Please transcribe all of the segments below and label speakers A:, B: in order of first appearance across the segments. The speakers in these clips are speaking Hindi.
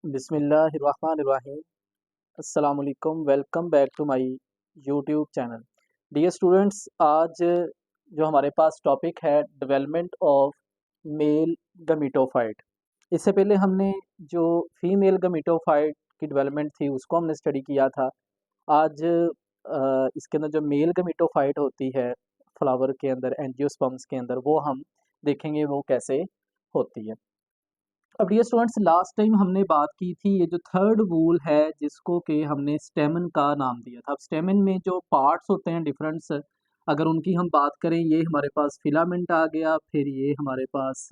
A: बिस्मिल्लाहिर्रहमानिर्रहीम। अस्सलाम वालेकुम। Welcome back to my YouTube channel. Dear students, आज जो हमारे पास टॉपिक है डेवलपमेंट ऑफ मेल गमीटोफाइट। इससे पहले हमने जो फीमेल गमीटोफाइट की डेवलपमेंट थी उसको हमने स्टडी किया था। आज इसके अंदर जो मेल गमीटोफाइट होती है फ्लावर के अंदर, एंजियोस्पर्म्स के अंदर, वो हम देखेंगे वो कैसे होती है। अब डियर स्टूडेंट्स, लास्ट टाइम हमने बात की थी ये जो थर्ड वूल है जिसको कि हमने स्टेमन का नाम दिया था। अब स्टेमन में जो पार्ट्स होते हैं डिफरेंट्स, अगर उनकी हम बात करें, ये हमारे पास फिलामेंट आ गया, फिर ये हमारे पास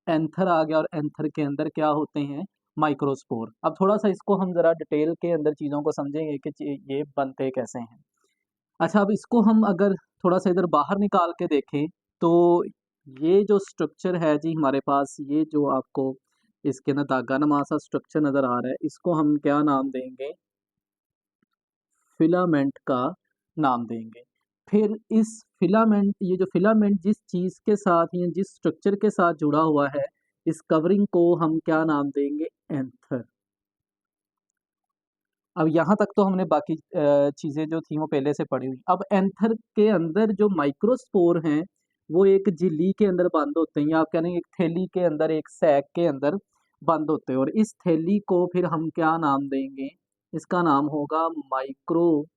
A: एंथर आ गया, और एंथर के अंदर क्या होते हैं, माइक्रोस्पोर। अब थोड़ा सा इसको हम ज़रा डिटेल के अंदर चीज़ों को समझेंगे कि ये बनते कैसे हैं। अच्छा, अब इसको हम अगर थोड़ा सा इधर बाहर निकाल के देखें तो ये जो स्ट्रक्चर है जी हमारे पास, ये जो आपको इसके अंदर धागा नुमा सा स्ट्रक्चर नज़र आ रहा है, इसको हम क्या नाम देंगे, फिलामेंट का नाम देंगे। फिर इस फिलामेंट, ये जो फिलामेंट जिस चीज़ के साथ या जिस स्ट्रक्चर के साथ जुड़ा हुआ है, इस कवरिंग को हम क्या नाम देंगे, एंथर। अब यहाँ तक तो हमने बाकी चीज़ें जो थी वो पहले से पढ़ी हुई। अब एंथर के अंदर जो माइक्रोस्पोर हैं वो एक झिल्ली के अंदर बंद होते हैं, या आप कह रहे हैं एक थैली के अंदर, एक सैक के अंदर बंद होते हैं, और इस थैली को फिर हम क्या नाम देंगे, इसका नाम होगा माइक्रोस्पोरेंजियम।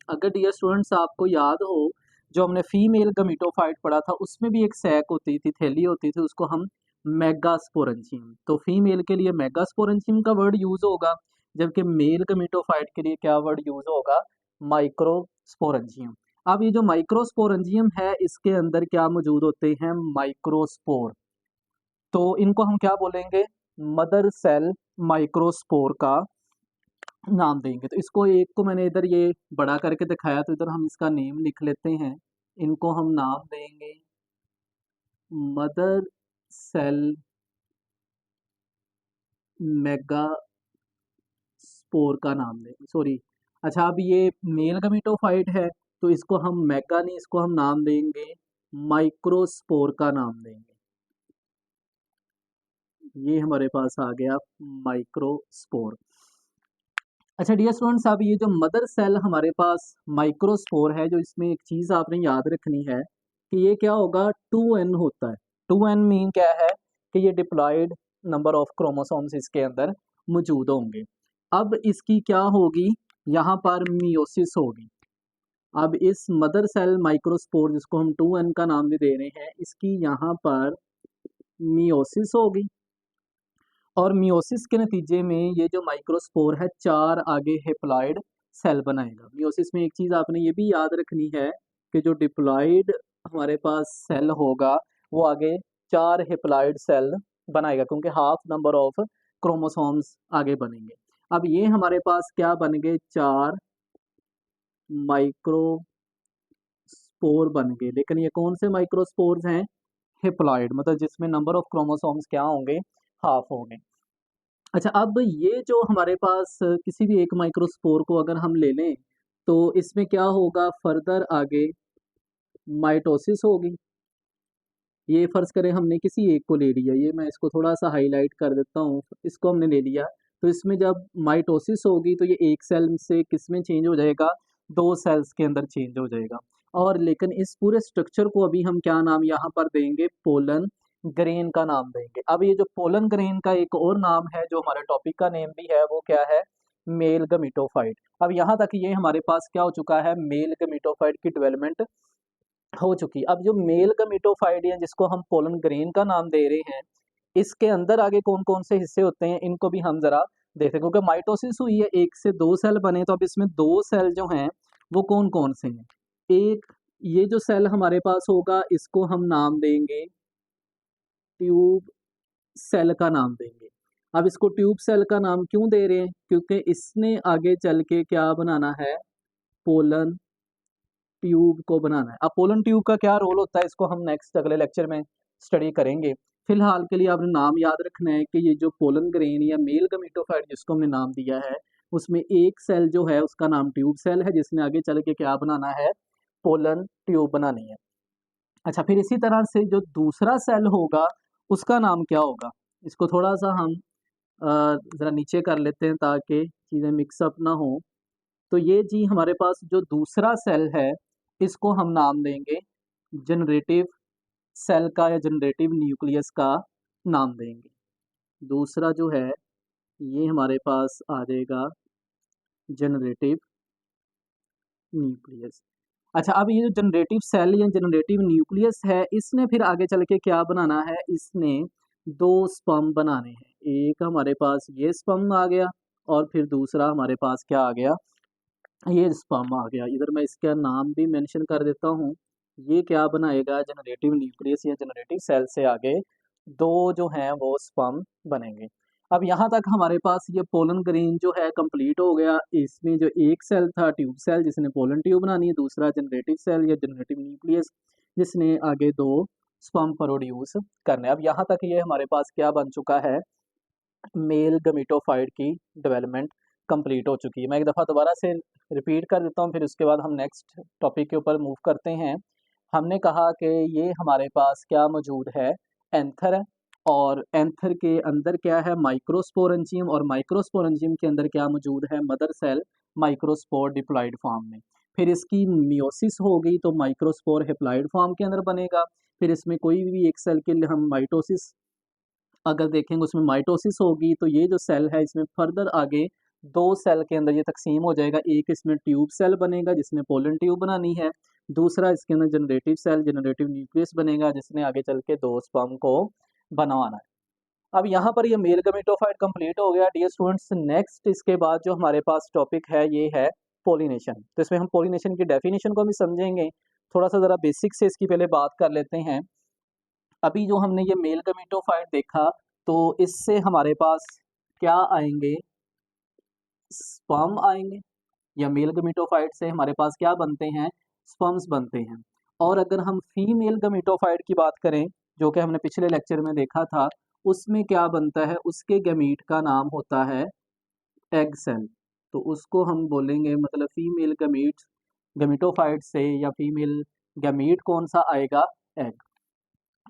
A: अगर डियर स्टूडेंट्स आपको याद हो, जो हमने फीमेल गमीटोफाइट पढ़ा था उसमें भी एक सैक होती थी, थैली होती थी, उसको हम मेगास्पोरेंजियम, तो फीमेल के लिए मेगास्पोरेंजियम का वर्ड यूज होगा, जबकि मेल गमीटोफाइट के लिए क्या वर्ड यूज होगा, माइक्रोस्पोरेंजियम। अब ये जो माइक्रोस्पोरेंजियम है इसके अंदर क्या मौजूद होते हैं, माइक्रोस्पोर। तो इनको हम क्या बोलेंगे, मदर सेल माइक्रोस्पोर का नाम देंगे। तो इसको एक को मैंने इधर ये बड़ा करके दिखाया, तो इधर हम इसका नेम लिख लेते हैं। इनको हम नाम देंगे मदर सेल मेगा स्पोर का नाम देंगे, सॉरी। अच्छा, अब ये मेल गमीटोफाइट है तो इसको हम मेगा नहीं, इसको हम नाम देंगे माइक्रोस्पोर का नाम देंगे। ये हमारे पास आ गया माइक्रोस्पोर। अच्छा डियर स्टूडेंट्स, अब ये जो मदर सेल हमारे पास माइक्रोस्पोर है, जो इसमें एक चीज़ आपने याद रखनी है कि ये क्या होगा, 2n होता है। 2n मीन क्या है कि ये डिप्लॉयड नंबर ऑफ क्रोमोसोम्स इसके अंदर मौजूद होंगे। अब इसकी क्या होगी, यहाँ पर मियोसिस होगी। अब इस मदर सेल माइक्रोस्पोर जिसको हम 2n का नाम भी दे रहे हैं, इसकी यहाँ पर मियोसिस होगी, और मियोसिस के नतीजे में ये जो माइक्रोस्पोर है 4 आगे हेप्लॉइड सेल बनाएगा। मियोसिस में एक चीज़ आपने ये भी याद रखनी है कि जो डिप्लॉइड हमारे पास सेल होगा वो आगे 4 हेप्लॉइड सेल बनाएगा, क्योंकि हाफ नंबर ऑफ क्रोमोसोम्स आगे बनेंगे। अब ये हमारे पास क्या बन गए, 4 माइक्रोस्पोर बन गए, लेकिन ये कौन से माइक्रोस्पोर्स हैं, हेप्लॉइड, मतलब जिसमें नंबर ऑफ क्रोमोसोम्स क्या होंगे, हाफ होंगे। अच्छा, अब ये जो हमारे पास किसी भी एक माइक्रोस्पोर को अगर हम ले लें तो इसमें क्या होगा, फर्दर आगे माइटोसिस होगी। ये फर्ज करें हमने किसी एक को ले लिया, ये मैं इसको थोड़ा सा हाईलाइट कर देता हूँ, इसको हमने ले लिया, तो इसमें जब माइटोसिस होगी तो ये एक सेल से किस में चेंज हो जाएगा, 2 सेल्स के अंदर चेंज हो जाएगा। और लेकिन इस पूरे स्ट्रक्चर को अभी हम क्या नाम यहाँ पर देंगे, पोलन ग्रेन का नाम देंगे। अब ये जो पोलन ग्रेन का एक और नाम है जो हमारे टॉपिक का नेम भी है, वो क्या है, मेल गमीटोफाइट। अब यहाँ तक ये हमारे पास क्या हो चुका है, मेल गमीटोफाइट की डेवलपमेंट हो चुकी। अब जो मेल गमीटोफाइट है जिसको हम पोलन ग्रेन का नाम दे रहे हैं, इसके अंदर आगे कौन कौन से हिस्से होते हैं इनको भी हम जरा देखते हैं, क्योंकि माइटोसिस हुई है, 1 से 2 सेल बने, तो अब इसमें 2 सेल जो हैं वो कौन कौन से हैं। एक ये जो सेल हमारे पास होगा इसको हम नाम देंगे ट्यूब सेल का नाम देंगे। अब इसको ट्यूब सेल का नाम क्यों दे रहे हैं, क्योंकि इसने आगे चल के क्या बनाना है, पोलन ट्यूब को बनाना है। अब पोलन ट्यूब का क्या रोल होता है इसको हम नेक्स्ट अगले लेक्चर में स्टडी करेंगे। फिलहाल के लिए आपने नाम याद रखना है कि ये जो पोलन ग्रेन या मेल गमीटोफाइट जिसको हमने नाम दिया है, उसमें एक सेल जो है उसका नाम ट्यूब सेल है, जिसने आगे चल के क्या बनाना है, पोलन ट्यूब बनानी है। अच्छा, फिर इसी तरह से जो दूसरा सेल होगा उसका नाम क्या होगा, इसको थोड़ा सा हम ज़रा नीचे कर लेते हैं ताकि चीज़ें मिक्सअप ना हो। तो ये जी हमारे पास जो दूसरा सेल है, इसको हम नाम देंगे जनरेटिव सेल का या जनरेटिव न्यूक्लियस का नाम देंगे। दूसरा जो है ये हमारे पास आ जाएगा जनरेटिव न्यूक्लियस। अच्छा, अब ये जो जनरेटिव सेल या जनरेटिव न्यूक्लियस है, इसने फिर आगे चल के क्या बनाना है, इसने 2 स्पर्म बनाने हैं। एक हमारे पास ये स्पर्म आ गया और फिर दूसरा हमारे पास क्या आ गया, ये स्पर्म आ गया। इधर मैं इसका नाम भी मेंशन कर देता हूँ। ये क्या बनाएगा, जनरेटिव न्यूक्लियस या जनरेटिव सेल से आगे 2 जो हैं वो स्पर्म बनेंगे। अब यहाँ तक हमारे पास ये पोलन ग्रेन जो है कंप्लीट हो गया। इसमें जो एक सेल था ट्यूब सेल जिसने पोलन ट्यूब बनानी है, दूसरा जनरेटिव सेल या जनरेटिव न्यूक्लियस जिसने आगे 2 स्पर्म प्रोड्यूस करने। अब यहाँ तक ये हमारे पास क्या बन चुका है, मेल गमीटोफाइट की डेवलपमेंट कंप्लीट हो चुकी है। मैं एक दफ़ा दोबारा से रिपीट कर देता हूँ, फिर उसके बाद हम नेक्स्ट टॉपिक के ऊपर मूव करते हैं। हमने कहा कि ये हमारे पास क्या मौजूद है, एंथर है, और एंथर के अंदर क्या है, माइक्रोस्पोरेंजियम, और माइक्रोस्पोरेंजियम के अंदर क्या मौजूद है, mother cell microspore diploid form में। फिर इसकी मियोसिस होगी तो माइक्रोस्पोर हेप्लॉइड फॉर्म के अंदर बनेगा। फिर इसमें कोई भी एक सेल के लिए हम माइटोसिस अगर देखेंगे उसमें माइटोसिस होगी, तो ये जो सेल है इसमें फर्दर आगे 2 सेल के अंदर ये तकसीम हो जाएगा। एक इसमें ट्यूब सेल बनेगा जिसने पोलन ट्यूब बनानी है, दूसरा इसके अंदर जनरेटिव सेल जनरेटिव न्यूक्लियस बनेगा जिसने आगे चल के 2 स्पर्म को बनवाना है। अब यहाँ पर ये मेल गमीटोफाइट कंप्लीट हो गया डियर स्टूडेंट्स। नेक्स्ट इसके बाद जो हमारे पास टॉपिक है ये है पोलिनेशन। तो इसमें हम पोलिनेशन की डेफिनेशन को भी समझेंगे। थोड़ा सा ज़रा बेसिक से इसकी पहले बात कर लेते हैं। अभी जो हमने ये मेल गमीटोफाइट देखा, तो इससे हमारे पास क्या आएंगे, स्पर्म आएंगे, या मेल गमीटोफाइट से हमारे पास क्या बनते हैं, स्पर्म्स बनते हैं। और अगर हम फीमेल गमीटोफाइट की बात करें, जो कि हमने पिछले लेक्चर में देखा था, उसमें क्या बनता है, उसके गमीट का नाम होता है एग सेल। तो उसको हम बोलेंगे, मतलब फीमेल गमीट, गमीटोफाइट से या फीमेल गमीट कौन सा आएगा, एग।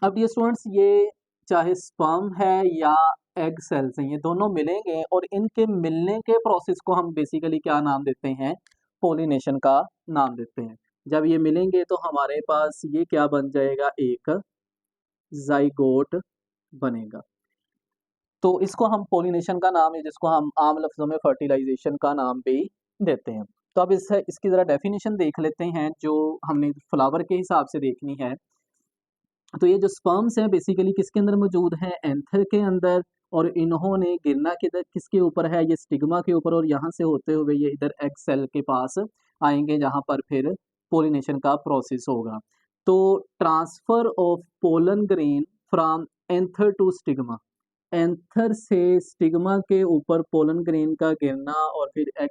A: अब ये स्टूडेंट्स, ये चाहे स्पर्म है या एग सेल्स हैं, ये दोनों मिलेंगे और इनके मिलने के प्रोसेस को हम बेसिकली क्या नाम देते हैं, पोलिनेशन का नाम देते हैं। जब ये मिलेंगे तो हमारे पास ये क्या बन जाएगा, एक जाइगोट बनेगा। तो इसको हम पोलिनेशन का नाम है, जिसको हम आम लफ्ज़ों में फर्टिलाइजेशन का नाम भी देते हैं। तो अब इसकी ज़रा डेफिनेशन देख लेते हैं जो हमने फ्लावर के हिसाब से देखनी है। तो ये जो स्पर्म्स हैं बेसिकली किसके अंदर मौजूद हैं, एंथर के अंदर, और इन्होंने गिरना किधर, किसके ऊपर है, ये स्टिग्मा के ऊपर, और यहाँ से होते हुए ये इधर एग सेल के पास आएंगे जहाँ पर फिर पोलिनेशन का प्रोसेस होगा। तो transfer of pollen grain from anther to stigma, anther से स्टिग्मा के ऊपर पोलन ग्रेन का गिरना और फिर एग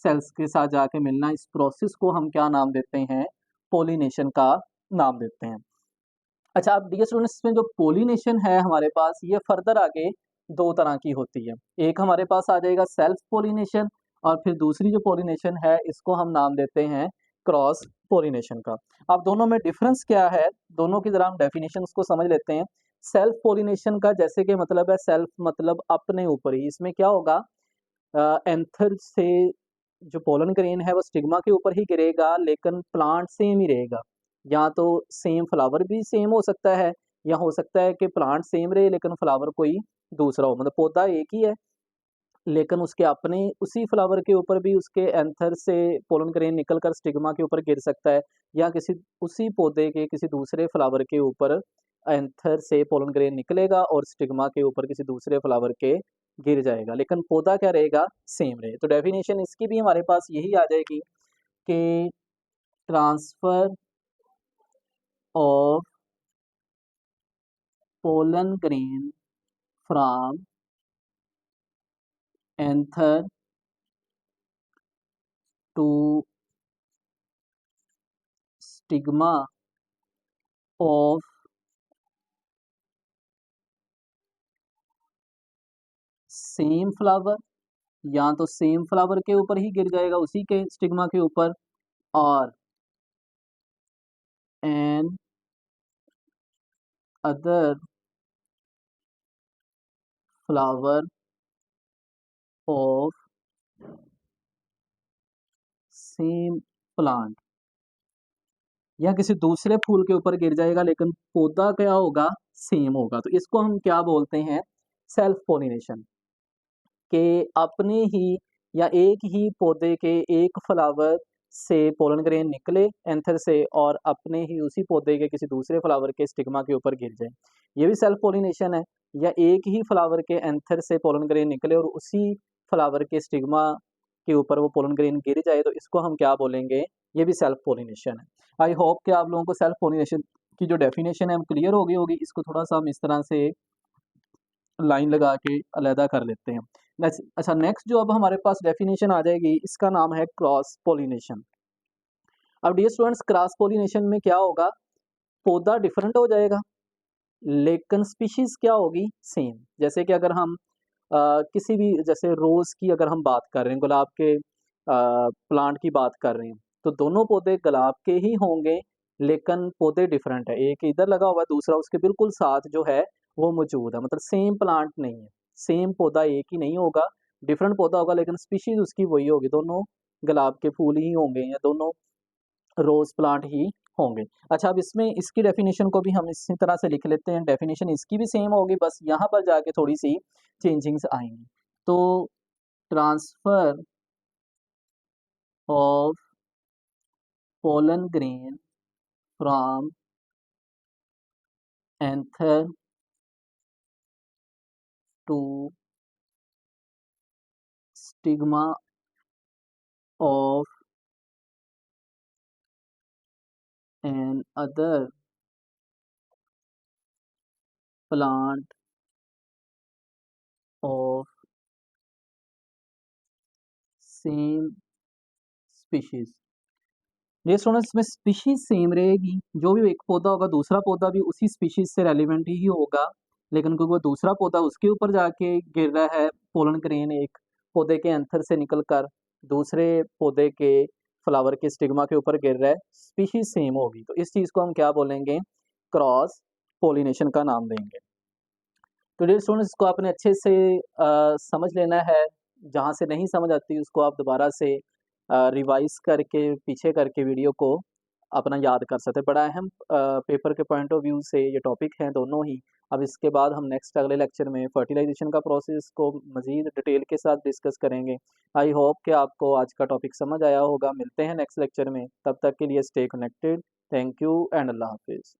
A: सेल्स के साथ जाके मिलना, इस प्रोसेस को हम क्या नाम देते हैं, पोलिनेशन का नाम देते हैं। अच्छा, अब डियर स्टूडेंट्स, इसमें जो पोलिनेशन है हमारे पास, ये फर्दर आगे 2 तरह की होती है। एक हमारे पास आ जाएगा सेल्फ पोलिनेशन, और फिर दूसरी जो पोलिनेशन है इसको हम नाम देते हैं क्रॉस पोलिनेशन का। अब दोनों में डिफरेंस क्या है, दोनों की ज़रा हम डेफिनेशन को समझ लेते हैं। सेल्फ पोलिनेशन का जैसे कि मतलब है, सेल्फ मतलब अपने ऊपर ही, इसमें क्या होगा, एंथर से जो पोलन ग्रेन है वो स्टिग्मा के ऊपर ही गिरेगा, लेकिन प्लांट सेम ही रहेगा। या तो सेम फ्लावर भी सेम हो सकता है, या हो सकता है कि प्लांट सेम रहे लेकिन फ्लावर कोई दूसरा हो, मतलब पौधा एक ही है लेकिन उसके अपने उसी फ्लावर के ऊपर भी उसके एंथर से पोलन ग्रेन निकल कर स्टिग्मा के ऊपर गिर सकता है, या किसी उसी पौधे के किसी दूसरे फ्लावर के ऊपर एंथर से पोलन ग्रेन निकलेगा और स्टिग्मा के ऊपर किसी दूसरे फ्लावर के गिर जाएगा, लेकिन पौधा क्या रहेगा, सेम रहे। तो डेफिनेशन इसकी भी हमारे पास यही आ जाएगी कि transfer of pollen grain from anther to stigma of same flower, या तो सेम फ्लावर के ऊपर ही गिर जाएगा उसी के स्टिग्मा के ऊपर, और an other flower of same plant, या किसी दूसरे फूल के ऊपर गिर जाएगा लेकिन पौधा क्या होगा, सेम होगा, तो इसको हम क्या बोलते हैं, सेल्फ पोलिनेशन। के अपने ही या एक ही पौधे के एक फ्लावर से पोलन ग्रेन निकले एंथर से और अपने ही उसी पौधे के किसी दूसरे फ्लावर के स्टिग्मा के ऊपर गिर जाए, ये भी सेल्फ पोलिनेशन है। या एक ही फ्लावर के एंथर से पोलन ग्रेन निकले और उसी फ्लावर के स्टिग्मा के ऊपर वो पोलन ग्रेन गिर जाए, तो इसको हम क्या बोलेंगे, ये भी सेल्फ पोलिनेशन है। आई होप कि आप लोगों को सेल्फ पोलिनेशन की जो डेफिनेशन है वो क्लियर हो गई होगी। इसको थोड़ा सा हम इस तरह से लाइन लगा के अलहदा कर लेते हैं। अच्छा, नेक्स्ट जो अब हमारे पास डेफिनेशन आ जाएगी, इसका नाम है क्रॉस पोलिनेशन। अब डियर स्टूडेंट्स, क्रॉस पोलिनेशन में क्या होगा, पौधा डिफरेंट हो जाएगा लेकिन स्पीशीज क्या होगी, सेम। जैसे कि अगर हम किसी भी, जैसे रोज की अगर हम बात कर रहे हैं, गुलाब के प्लांट की बात कर रहे हैं, तो दोनों पौधे गुलाब के ही होंगे लेकिन पौधे डिफरेंट है, एक इधर लगा हुआ है दूसरा उसके बिल्कुल साथ जो है वो मौजूद है, मतलब सेम प्लांट नहीं है, सेम पौधा एक ही नहीं होगा, डिफरेंट पौधा होगा लेकिन स्पीशीज उसकी वही होगी, दोनों गुलाब के फूल ही होंगे या दोनों रोज प्लांट ही होंगे। अच्छा, अब इसमें इसकी डेफिनेशन को भी हम इसी तरह से लिख लेते हैं, डेफिनेशन इसकी भी सेम होगी, बस यहाँ पर जाके थोड़ी सी चेंजिंग्स आएंगी। तो transfer of pollen grain from anther to stigma of an other plant of same species. ये स्टूडेंट्स में स्पीशीज सेम रहेगी, जो भी एक पौधा होगा दूसरा पौधा भी उसी स्पीशीज से रेलिवेंट ही होगा, लेकिन क्योंकि वो दूसरा पौधा उसके ऊपर जाके गिर रहा है, पोलन ग्रेन एक पौधे के एंथर से निकलकर दूसरे पौधे के फ्लावर के स्टिग्मा के ऊपर गिर रहा है, स्पीशीज सेम होगी, तो इस चीज़ को हम क्या बोलेंगे, क्रॉस पोलिनेशन का नाम देंगे। तो डियर स्टूडेंट्स, इसको आपने अच्छे से समझ लेना है, जहाँ से नहीं समझ आती उसको आप दोबारा से रिवाइज करके पीछे करके वीडियो को अपना याद कर सकते हैं। बड़ा अहम पेपर के पॉइंट ऑफ व्यू से ये टॉपिक हैं दोनों ही। अब इसके बाद हम नेक्स्ट अगले लेक्चर में फर्टिलाइजेशन का प्रोसेस को मज़ीद डिटेल के साथ डिस्कस करेंगे। आई होप कि आपको आज का टॉपिक समझ आया होगा। मिलते हैं नेक्स्ट लेक्चर में, तब तक के लिए stay connected. Thank you and अल्लाह हाफिज़।